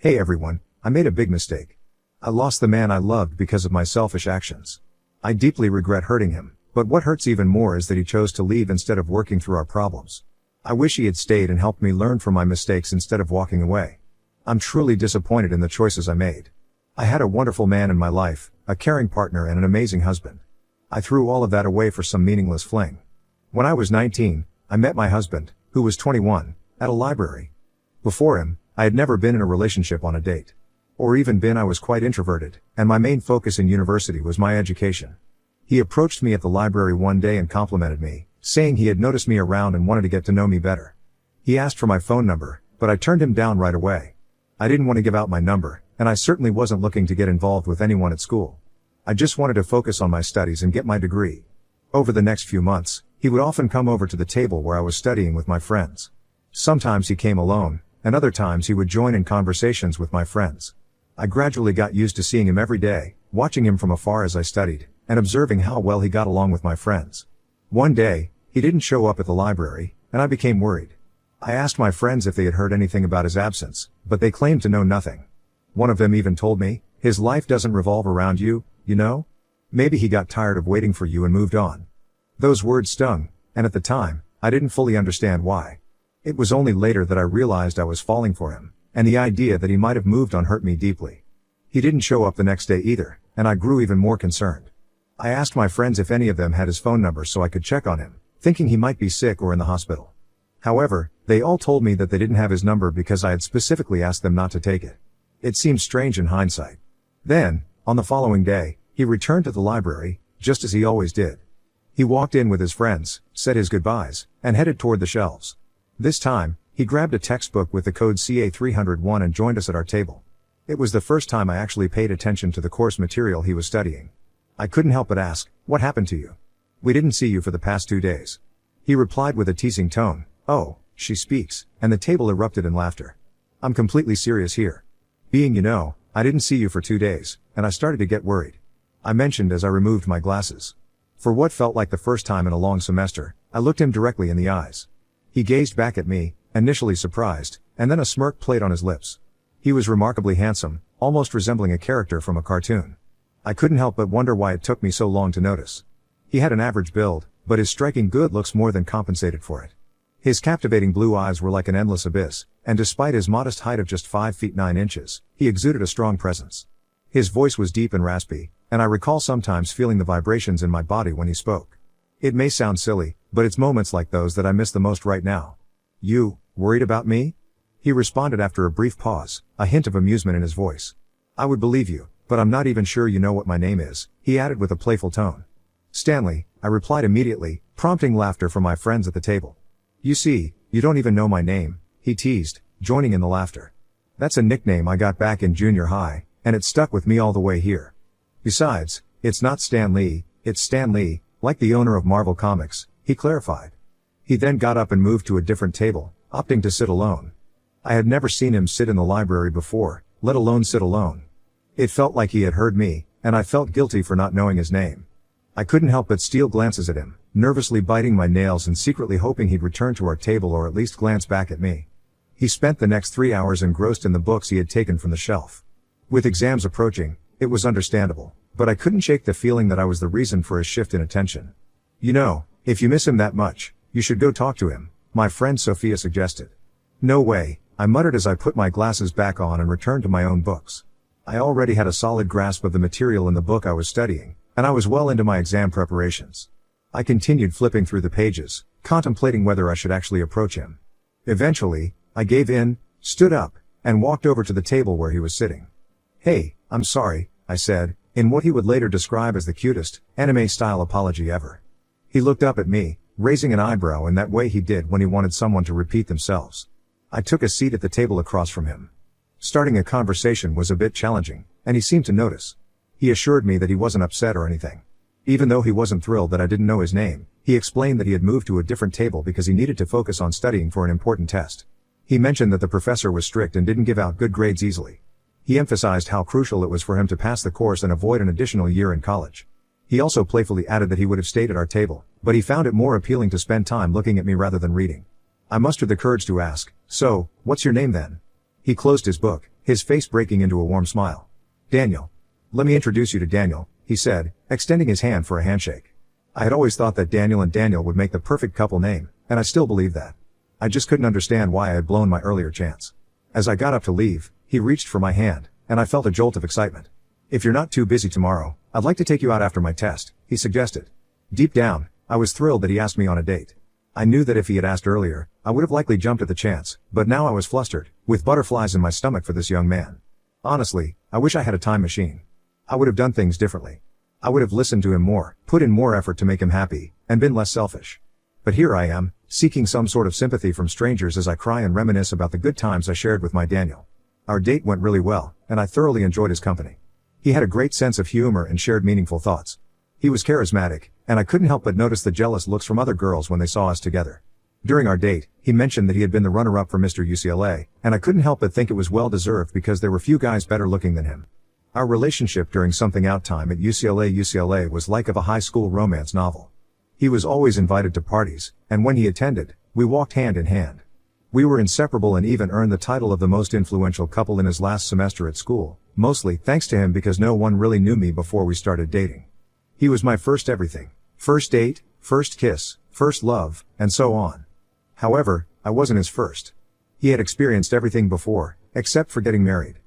Hey everyone, I made a big mistake. I lost the man I loved because of my selfish actions. I deeply regret hurting him, but what hurts even more is that he chose to leave instead of working through our problems. I wish he had stayed and helped me learn from my mistakes instead of walking away. I'm truly disappointed in the choices I made. I had a wonderful man in my life, a caring partner and an amazing husband. I threw all of that away for some meaningless fling. When I was 19, I met my husband, who was 21, at a library. Before him, I had never been in a relationship on a date. Or even been. I was quite introverted, and my main focus in university was my education. He approached me at the library one day and complimented me, saying he had noticed me around and wanted to get to know me better. He asked for my phone number, but I turned him down right away. I didn't want to give out my number, and I certainly wasn't looking to get involved with anyone at school. I just wanted to focus on my studies and get my degree. Over the next few months, he would often come over to the table where I was studying with my friends. Sometimes he came alone, and other times he would join in conversations with my friends. I gradually got used to seeing him every day, watching him from afar as I studied, and observing how well he got along with my friends. One day, he didn't show up at the library, and I became worried. I asked my friends if they had heard anything about his absence, but they claimed to know nothing. One of them even told me, "His life doesn't revolve around you, you know? Maybe he got tired of waiting for you and moved on." Those words stung, and at the time, I didn't fully understand why. It was only later that I realized I was falling for him, and the idea that he might have moved on hurt me deeply. He didn't show up the next day either, and I grew even more concerned. I asked my friends if any of them had his phone number so I could check on him, thinking he might be sick or in the hospital. However, they all told me that they didn't have his number because I had specifically asked them not to take it. It seemed strange in hindsight. Then, on the following day, he returned to the library, just as he always did. He walked in with his friends, said his goodbyes, and headed toward the shelves. This time, he grabbed a textbook with the code CA301 and joined us at our table. It was the first time I actually paid attention to the course material he was studying. I couldn't help but ask, "What happened to you? We didn't see you for the past 2 days." He replied with a teasing tone, "Oh, she speaks," and the table erupted in laughter. "I'm completely serious here. I didn't see you for 2 days, and I started to get worried," I mentioned as I removed my glasses. For what felt like the first time in a long semester, I looked him directly in the eyes. He gazed back at me, initially surprised, and then a smirk played on his lips. He was remarkably handsome, almost resembling a character from a cartoon. I couldn't help but wonder why it took me so long to notice. He had an average build, but his striking good looks more than compensated for it. His captivating blue eyes were like an endless abyss, and despite his modest height of just 5 feet 9 inches, he exuded a strong presence. His voice was deep and raspy, and I recall sometimes feeling the vibrations in my body when he spoke. It may sound silly, but it's moments like those that I miss the most right now. "You, worried about me?" He responded after a brief pause, a hint of amusement in his voice. "I would believe you, but I'm not even sure you know what my name is," he added with a playful tone. "Stanley," I replied immediately, prompting laughter from my friends at the table. "You see, you don't even know my name," he teased, joining in the laughter. "That's a nickname I got back in junior high, and it stuck with me all the way here. Besides, it's not Stan Lee, it's Stan Lee, like the owner of Marvel Comics," he clarified. He then got up and moved to a different table, opting to sit alone. I had never seen him sit in the library before, let alone sit alone. It felt like he had heard me, and I felt guilty for not knowing his name. I couldn't help but steal glances at him, nervously biting my nails and secretly hoping he'd return to our table or at least glance back at me. He spent the next 3 hours engrossed in the books he had taken from the shelf. With exams approaching, it was understandable, but I couldn't shake the feeling that I was the reason for his shift in attention. "If you miss him that much, you should go talk to him," my friend Sophia suggested. "No way," I muttered as I put my glasses back on and returned to my own books. I already had a solid grasp of the material in the book I was studying, and I was well into my exam preparations. I continued flipping through the pages, contemplating whether I should actually approach him. Eventually, I gave in, stood up, and walked over to the table where he was sitting. "Hey, I'm sorry," I said, in what he would later describe as the cutest, anime-style apology ever. He looked up at me, raising an eyebrow in that way he did when he wanted someone to repeat themselves. I took a seat at the table across from him. Starting a conversation was a bit challenging, and he seemed to notice. He assured me that he wasn't upset or anything. Even though he wasn't thrilled that I didn't know his name, he explained that he had moved to a different table because he needed to focus on studying for an important test. He mentioned that the professor was strict and didn't give out good grades easily. He emphasized how crucial it was for him to pass the course and avoid an additional year in college. He also playfully added that he would have stayed at our table, but he found it more appealing to spend time looking at me rather than reading. I mustered the courage to ask, "So, what's your name then?" He closed his book, his face breaking into a warm smile. "Daniel. Let me introduce you to Daniel," he said, extending his hand for a handshake. I had always thought that Daniel and Daniel would make the perfect couple name, and I still believe that. I just couldn't understand why I had blown my earlier chance. As I got up to leave, he reached for my hand, and I felt a jolt of excitement. "If you're not too busy tomorrow, I'd like to take you out after my test," he suggested. Deep down, I was thrilled that he asked me on a date. I knew that if he had asked earlier, I would have likely jumped at the chance, but now I was flustered, with butterflies in my stomach for this young man. Honestly, I wish I had a time machine. I would have done things differently. I would have listened to him more, put in more effort to make him happy, and been less selfish. But here I am, seeking some sort of sympathy from strangers as I cry and reminisce about the good times I shared with my Daniel. Our date went really well, and I thoroughly enjoyed his company. He had a great sense of humor and shared meaningful thoughts. He was charismatic, and I couldn't help but notice the jealous looks from other girls when they saw us together. During our date, he mentioned that he had been the runner-up for Mr. UCLA, and I couldn't help but think it was well-deserved because there were few guys better looking than him. Our relationship during something out time at UCLA was like of a high school romance novel. He was always invited to parties, and when he attended, we walked hand in hand. We were inseparable and even earned the title of the most influential couple in his last semester at school, mostly thanks to him because no one really knew me before we started dating. He was my first everything. First date, first kiss, first love, and so on. However, I wasn't his first. He had experienced everything before, except for getting married.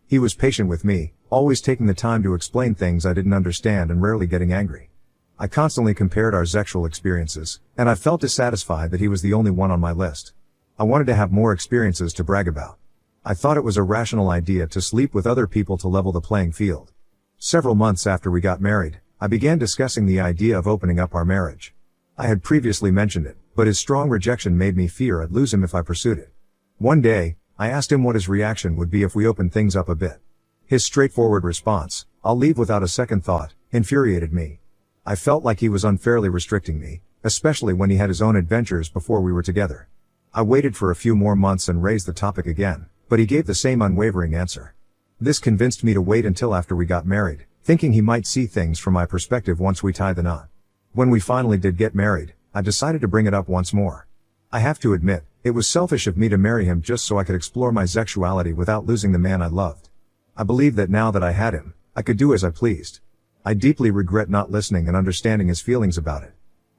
He was patient with me, always taking the time to explain things I didn't understand and rarely getting angry. I constantly compared our sexual experiences, and I felt dissatisfied that he was the only one on my list. I wanted to have more experiences to brag about. I thought it was a rational idea to sleep with other people to level the playing field. Several months after we got married, I began discussing the idea of opening up our marriage. I had previously mentioned it, but his strong rejection made me fear I'd lose him if I pursued it. One day, I asked him what his reaction would be if we opened things up a bit. His straightforward response, "I'll leave without a second thought," infuriated me. I felt like he was unfairly restricting me, especially when he had his own adventures before we were together. I waited for a few more months and raised the topic again, but he gave the same unwavering answer. This convinced me to wait until after we got married, thinking he might see things from my perspective once we tied the knot. When we finally did get married, I decided to bring it up once more. I have to admit, it was selfish of me to marry him just so I could explore my sexuality without losing the man I loved. I believed that now that I had him, I could do as I pleased. I deeply regret not listening and understanding his feelings about it.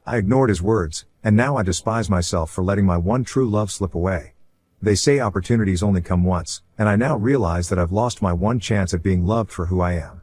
I ignored his words, and now I despise myself for letting my one true love slip away. They say opportunities only come once, and I now realize that I've lost my one chance at being loved for who I am.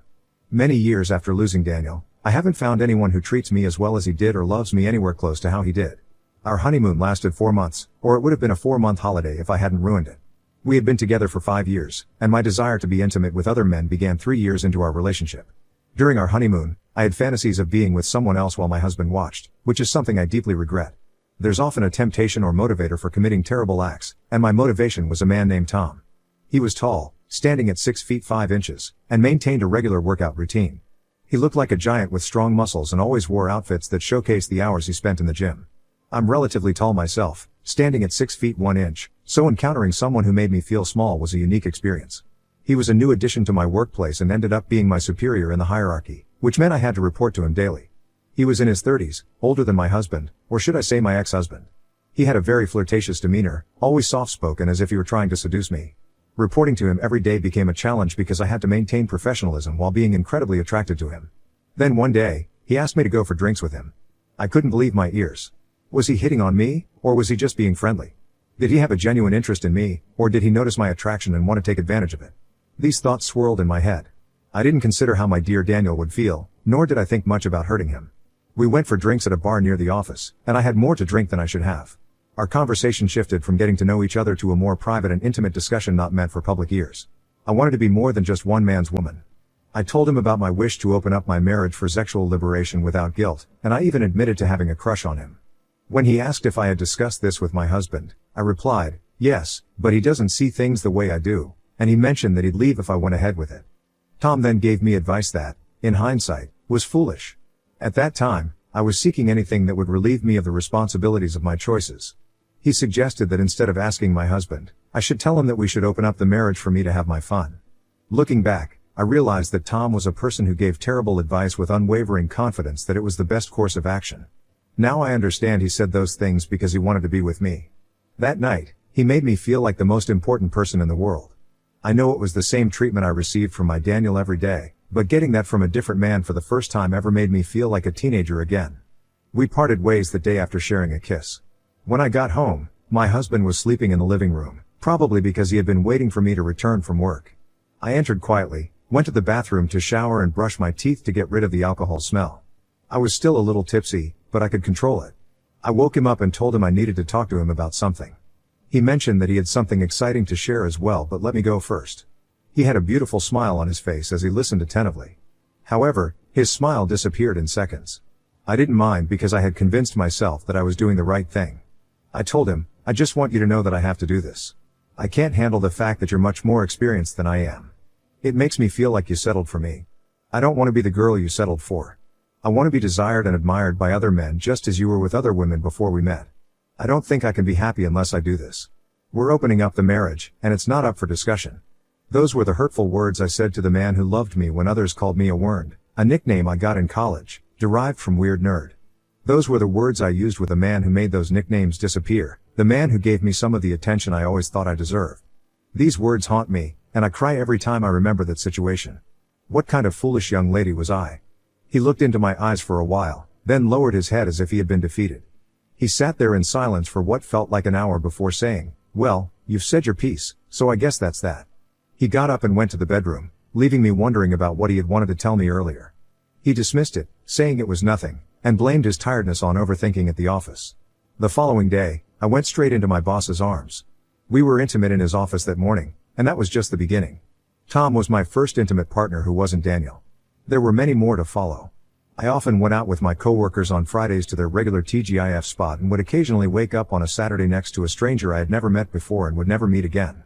Many years after losing Daniel, I haven't found anyone who treats me as well as he did or loves me anywhere close to how he did. Our honeymoon lasted 4 months, or it would have been a 4-month holiday if I hadn't ruined it. We had been together for 5 years, and my desire to be intimate with other men began 3 years into our relationship. During our honeymoon, I had fantasies of being with someone else while my husband watched, which is something I deeply regret. There's often a temptation or motivator for committing terrible acts, and my motivation was a man named Tom. He was tall, standing at 6 feet 5 inches, and maintained a regular workout routine. He looked like a giant with strong muscles and always wore outfits that showcased the hours he spent in the gym. I'm relatively tall myself, standing at 6 feet 1 inch, so encountering someone who made me feel small was a unique experience. He was a new addition to my workplace and ended up being my superior in the hierarchy, which meant I had to report to him daily. He was in his 30s, older than my husband, or should I say my ex-husband. He had a very flirtatious demeanor, always soft-spoken as if he were trying to seduce me. Reporting to him every day became a challenge because I had to maintain professionalism while being incredibly attracted to him. Then one day, he asked me to go for drinks with him. I couldn't believe my ears. Was he hitting on me, or was he just being friendly? Did he have a genuine interest in me, or did he notice my attraction and want to take advantage of it? These thoughts swirled in my head. I didn't consider how my dear Daniel would feel, nor did I think much about hurting him. We went for drinks at a bar near the office, and I had more to drink than I should have. Our conversation shifted from getting to know each other to a more private and intimate discussion not meant for public ears. I wanted to be more than just one man's woman. I told him about my wish to open up my marriage for sexual liberation without guilt, and I even admitted to having a crush on him. When he asked if I had discussed this with my husband, I replied, yes, but he doesn't see things the way I do, and he mentioned that he'd leave if I went ahead with it. Tom then gave me advice that, in hindsight, was foolish. At that time, I was seeking anything that would relieve me of the responsibilities of my choices. He suggested that instead of asking my husband, I should tell him that we should open up the marriage for me to have my fun. Looking back, I realized that Tom was a person who gave terrible advice with unwavering confidence that it was the best course of action. Now I understand he said those things because he wanted to be with me. That night, he made me feel like the most important person in the world. I know it was the same treatment I received from my Daniel every day, but getting that from a different man for the first time ever made me feel like a teenager again. We parted ways the day after sharing a kiss. When I got home, my husband was sleeping in the living room, probably because he had been waiting for me to return from work. I entered quietly, went to the bathroom to shower and brush my teeth to get rid of the alcohol smell. I was still a little tipsy, but I could control it. I woke him up and told him I needed to talk to him about something. He mentioned that he had something exciting to share as well, but let me go first. He had a beautiful smile on his face as he listened attentively. However, his smile disappeared in seconds. I didn't mind because I had convinced myself that I was doing the right thing. I told him, I just want you to know that I have to do this. I can't handle the fact that you're much more experienced than I am. It makes me feel like you settled for me. I don't want to be the girl you settled for. I want to be desired and admired by other men just as you were with other women before we met. I don't think I can be happy unless I do this. We're opening up the marriage, and it's not up for discussion. Those were the hurtful words I said to the man who loved me when others called me a werned, a nickname I got in college, derived from weird nerd. Those were the words I used with the man who made those nicknames disappear, the man who gave me some of the attention I always thought I deserved. These words haunt me, and I cry every time I remember that situation. What kind of foolish young lady was I? He looked into my eyes for a while, then lowered his head as if he had been defeated. He sat there in silence for what felt like an hour before saying, "Well, you've said your piece, so I guess that's that." He got up and went to the bedroom, leaving me wondering about what he had wanted to tell me earlier. He dismissed it, saying it was nothing, and blamed his tiredness on overthinking at the office. The following day, I went straight into my boss's arms. We were intimate in his office that morning, and that was just the beginning. Tom was my first intimate partner who wasn't Daniel. There were many more to follow. I often went out with my coworkers on Fridays to their regular TGIF spot and would occasionally wake up on a Saturday next to a stranger I had never met before and would never meet again.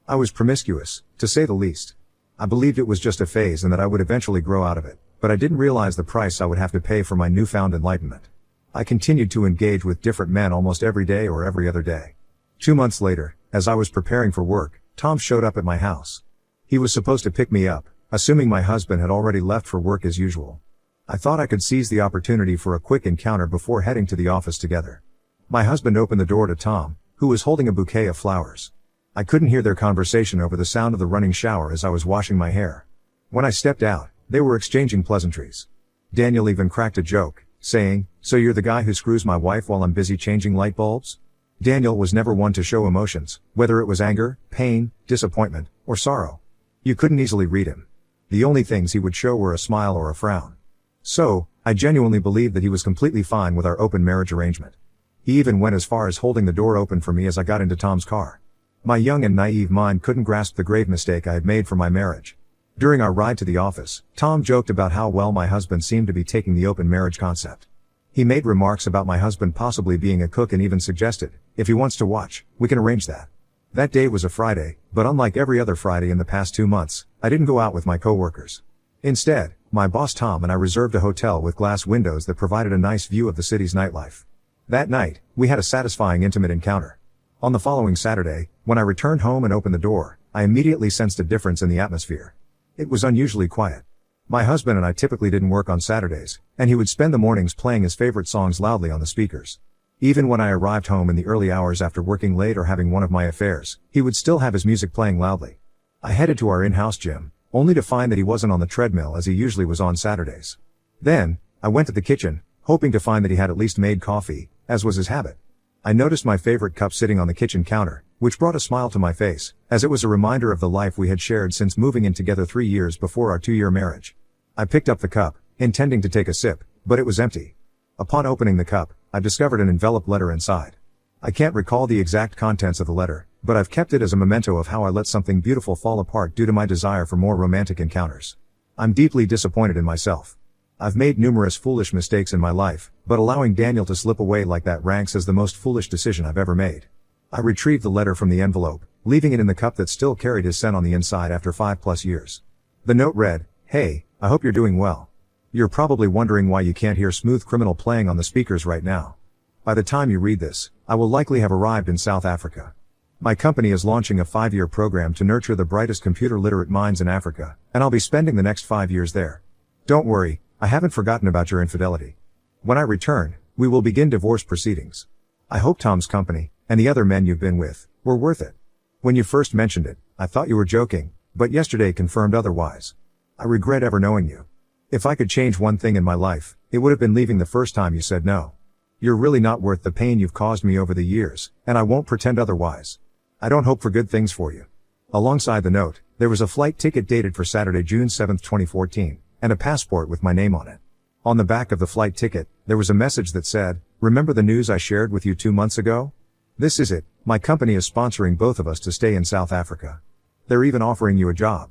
I was promiscuous, to say the least. I believed it was just a phase and that I would eventually grow out of it, but I didn't realize the price I would have to pay for my newfound enlightenment. I continued to engage with different men almost every day or every other day. 2 months later, as I was preparing for work, Tom showed up at my house. He was supposed to pick me up, assuming my husband had already left for work as usual. I thought I could seize the opportunity for a quick encounter before heading to the office together. My husband opened the door to Tom, who was holding a bouquet of flowers. I couldn't hear their conversation over the sound of the running shower as I was washing my hair. When I stepped out, they were exchanging pleasantries. Daniel even cracked a joke, saying, "So you're the guy who screws my wife while I'm busy changing light bulbs?" Daniel was never one to show emotions, whether it was anger, pain, disappointment, or sorrow. You couldn't easily read him. The only things he would show were a smile or a frown. So, I genuinely believed that he was completely fine with our open marriage arrangement. He even went as far as holding the door open for me as I got into Tom's car. My young and naive mind couldn't grasp the grave mistake I had made for my marriage. During our ride to the office, Tom joked about how well my husband seemed to be taking the open marriage concept. He made remarks about my husband possibly being a cook and even suggested, if he wants to watch, we can arrange that. That day was a Friday, but unlike every other Friday in the past 2 months, I didn't go out with my coworkers. Instead, my boss Tom and I reserved a hotel with glass windows that provided a nice view of the city's nightlife. That night, we had a satisfying intimate encounter. On the following Saturday, when I returned home and opened the door, I immediately sensed a difference in the atmosphere. It was unusually quiet. My husband and I typically didn't work on Saturdays, and he would spend the mornings playing his favorite songs loudly on the speakers. Even when I arrived home in the early hours after working late or having one of my affairs, he would still have his music playing loudly. I headed to our in-house gym, only to find that he wasn't on the treadmill as he usually was on Saturdays. Then, I went to the kitchen, hoping to find that he had at least made coffee, as was his habit. I noticed my favorite cup sitting on the kitchen counter, which brought a smile to my face, as it was a reminder of the life we had shared since moving in together 3 years before our 2-year marriage. I picked up the cup, intending to take a sip, but it was empty. Upon opening the cup, I discovered an enveloped letter inside. I can't recall the exact contents of the letter, but I've kept it as a memento of how I let something beautiful fall apart due to my desire for more romantic encounters. I'm deeply disappointed in myself. I've made numerous foolish mistakes in my life, but allowing Daniel to slip away like that ranks as the most foolish decision I've ever made. I retrieved the letter from the envelope, leaving it in the cup that still carried his scent on the inside after 5+ years. The note read, "Hey, I hope you're doing well. You're probably wondering why you can't hear Smooth Criminal playing on the speakers right now. By the time you read this, I will likely have arrived in South Africa. My company is launching a 5-year program to nurture the brightest computer-literate minds in Africa, and I'll be spending the next 5 years there. Don't worry, I haven't forgotten about your infidelity. When I return, we will begin divorce proceedings. I hope Tom's company, and the other men you've been with, were worth it. When you first mentioned it, I thought you were joking, but yesterday confirmed otherwise. I regret ever knowing you. If I could change one thing in my life, it would have been leaving the first time you said no. You're really not worth the pain you've caused me over the years, and I won't pretend otherwise. I don't hope for good things for you. Alongside the note, there was a flight ticket dated for Saturday, June 7, 2014, and a passport with my name on it. On the back of the flight ticket, there was a message that said, "Remember the news I shared with you 2 months ago? This is it. My company is sponsoring both of us to stay in South Africa. They're even offering you a job."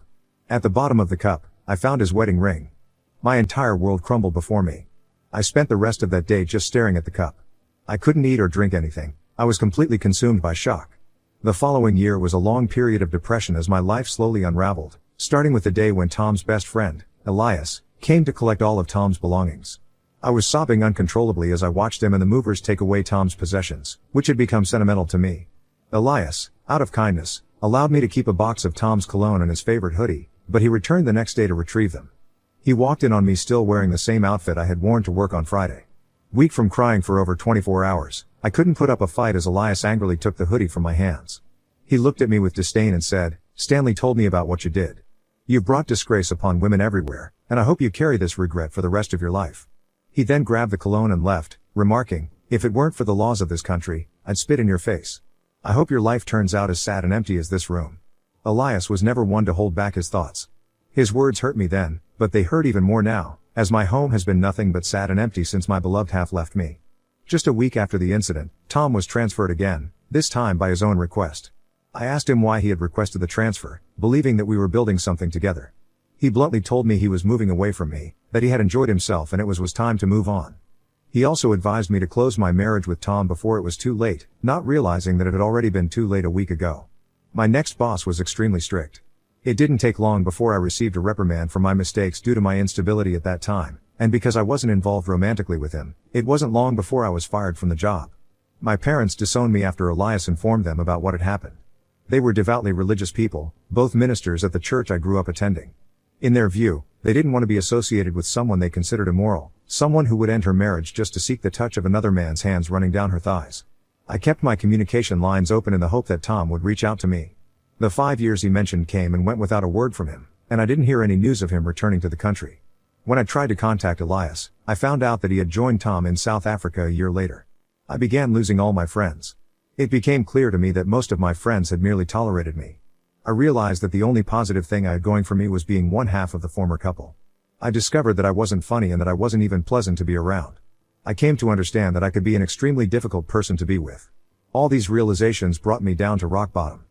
At the bottom of the cup, I found his wedding ring. My entire world crumbled before me. I spent the rest of that day just staring at the cup. I couldn't eat or drink anything. I was completely consumed by shock. The following year was a long period of depression as my life slowly unraveled, starting with the day when Tom's best friend, Elias, came to collect all of Tom's belongings. I was sobbing uncontrollably as I watched him and the movers take away Tom's possessions, which had become sentimental to me. Elias, out of kindness, allowed me to keep a box of Tom's cologne and his favorite hoodie, but he returned the next day to retrieve them. He walked in on me still wearing the same outfit I had worn to work on Friday. Weak from crying for over 24 hours, I couldn't put up a fight as Elias angrily took the hoodie from my hands. He looked at me with disdain and said, "Stanley told me about what you did. You've brought disgrace upon women everywhere, and I hope you carry this regret for the rest of your life." He then grabbed the cologne and left, remarking, "If it weren't for the laws of this country, I'd spit in your face. I hope your life turns out as sad and empty as this room." Elias was never one to hold back his thoughts. His words hurt me then, but they hurt even more now, as my home has been nothing but sad and empty since my beloved half left me. Just a week after the incident, Tom was transferred again, this time by his own request. I asked him why he had requested the transfer, believing that we were building something together. He bluntly told me he was moving away from me, that he had enjoyed himself and it was time to move on. He also advised me to close my marriage with Tom before it was too late, not realizing that it had already been too late a week ago. My next boss was extremely strict. It didn't take long before I received a reprimand for my mistakes due to my instability at that time, and because I wasn't involved romantically with him, it wasn't long before I was fired from the job. My parents disowned me after Elias informed them about what had happened. They were devoutly religious people, both ministers at the church I grew up attending. In their view, they didn't want to be associated with someone they considered immoral, someone who would end her marriage just to seek the touch of another man's hands running down her thighs. I kept my communication lines open in the hope that Tom would reach out to me. The 5 years he mentioned came and went without a word from him, and I didn't hear any news of him returning to the country. When I tried to contact Elias, I found out that he had joined Tom in South Africa a year later. I began losing all my friends. It became clear to me that most of my friends had merely tolerated me. I realized that the only positive thing I had going for me was being one half of the former couple. I discovered that I wasn't funny and that I wasn't even pleasant to be around. I came to understand that I could be an extremely difficult person to be with. All these realizations brought me down to rock bottom.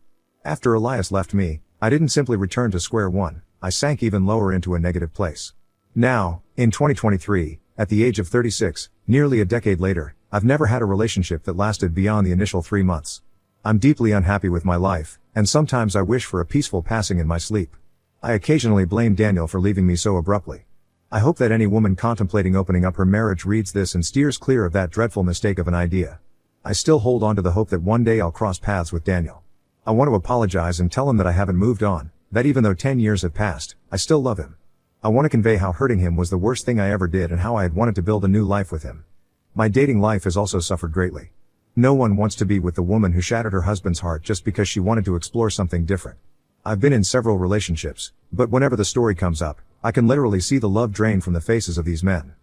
After Elias left me, I didn't simply return to square one, I sank even lower into a negative place. Now, in 2023, at the age of 36, nearly a decade later, I've never had a relationship that lasted beyond the initial 3 months. I'm deeply unhappy with my life, and sometimes I wish for a peaceful passing in my sleep. I occasionally blame Daniel for leaving me so abruptly. I hope that any woman contemplating opening up her marriage reads this and steers clear of that dreadful mistake of an idea. I still hold on to the hope that one day I'll cross paths with Daniel. I want to apologize and tell him that I haven't moved on, that even though 10 years have passed, I still love him. I want to convey how hurting him was the worst thing I ever did and how I had wanted to build a new life with him. My dating life has also suffered greatly. No one wants to be with the woman who shattered her husband's heart just because she wanted to explore something different. I've been in several relationships, but whenever the story comes up, I can literally see the love drain from the faces of these men.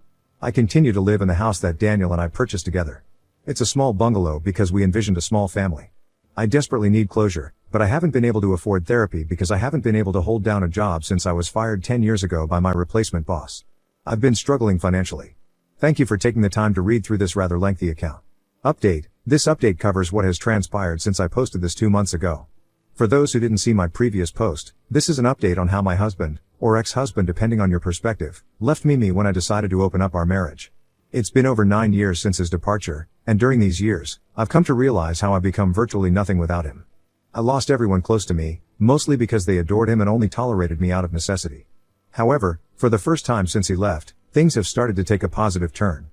I continue to live in the house that Daniel and I purchased together. It's a small bungalow because we envisioned a small family. I desperately need closure, but I haven't been able to afford therapy because I haven't been able to hold down a job since I was fired 10 years ago by my replacement boss. I've been struggling financially. Thank you for taking the time to read through this rather lengthy account. Update: this update covers what has transpired since I posted this 2 months ago. For those who didn't see my previous post, this is an update on how my husband, or ex-husband depending on your perspective, left me when I decided to open up our marriage. It's been over 9 years since his departure, and during these years, I've come to realize how I've become virtually nothing without him. I lost everyone close to me, mostly because they adored him and only tolerated me out of necessity. However, for the first time since he left, things have started to take a positive turn.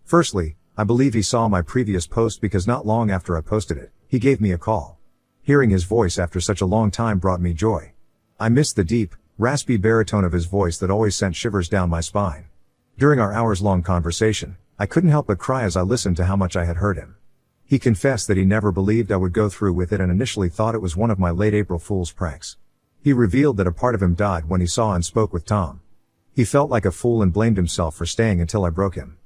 Firstly, I believe he saw my previous post because not long after I posted it, he gave me a call. Hearing his voice after such a long time brought me joy. I missed the deep, raspy baritone of his voice that always sent shivers down my spine. During our hours-long conversation, I couldn't help but cry as I listened to how much I had hurt him. He confessed that he never believed I would go through with it and initially thought it was one of my late April Fool's pranks. He revealed that a part of him died when he saw and spoke with Tom. He felt like a fool and blamed himself for staying until I broke him.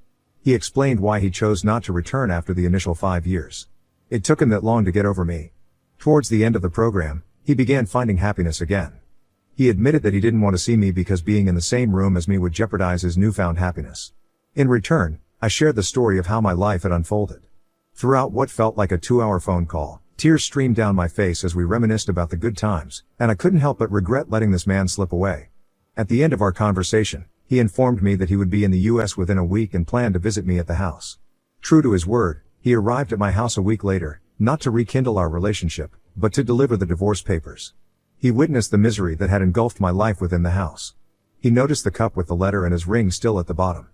He explained why he chose not to return after the initial 5 years. It took him that long to get over me. Towards the end of the program, he began finding happiness again. He admitted that he didn't want to see me because being in the same room as me would jeopardize his newfound happiness. In return, I shared the story of how my life had unfolded. Throughout what felt like a 2-hour phone call, tears streamed down my face as we reminisced about the good times, and I couldn't help but regret letting this man slip away. At the end of our conversation, he informed me that he would be in the US within a week and planned to visit me at the house. True to his word, he arrived at my house a week later, not to rekindle our relationship, but to deliver the divorce papers. He witnessed the misery that had engulfed my life within the house. He noticed the cup with the letter and his ring still at the bottom.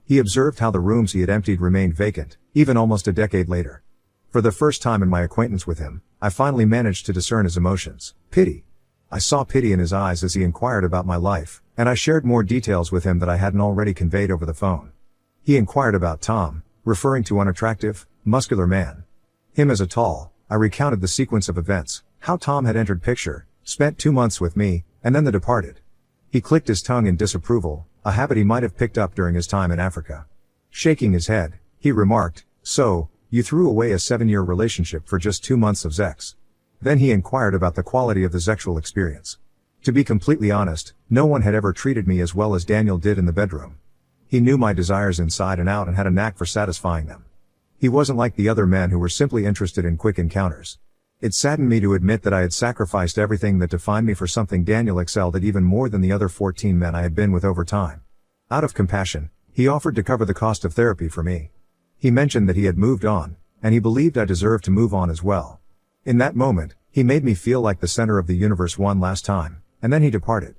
He observed how the rooms he had emptied remained vacant, even almost a decade later. For the first time in my acquaintance with him, I finally managed to discern his emotions. Pity. I saw pity in his eyes as he inquired about my life, and I shared more details with him that I hadn't already conveyed over the phone. He inquired about Tom, referring to unattractive, muscular man. Him as a tall, I recounted the sequence of events, how Tom had entered picture, spent 2 months with me, and then departed. He clicked his tongue in disapproval, a habit he might have picked up during his time in Africa. Shaking his head, he remarked, "So, you threw away a 7-year relationship for just 2 months of sex?" Then he inquired about the quality of the sexual experience. To be completely honest, no one had ever treated me as well as Daniel did in the bedroom. He knew my desires inside and out and had a knack for satisfying them. He wasn't like the other men who were simply interested in quick encounters. It saddened me to admit that I had sacrificed everything that defined me for something Daniel excelled at even more than the other 14 men I had been with over time. Out of compassion, he offered to cover the cost of therapy for me. He mentioned that he had moved on, and he believed I deserved to move on as well. In that moment, he made me feel like the center of the universe one last time, and then he departed.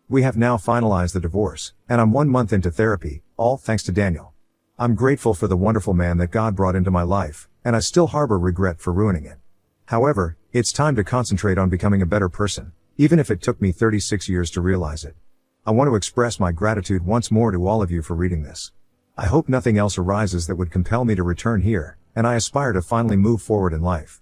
We have now finalized the divorce, and I'm 1 month into therapy, all thanks to Daniel. I'm grateful for the wonderful man that God brought into my life, and I still harbor regret for ruining it. However, it's time to concentrate on becoming a better person, even if it took me 36 years to realize it. I want to express my gratitude once more to all of you for reading this. I hope nothing else arises that would compel me to return here, and I aspire to finally move forward in life.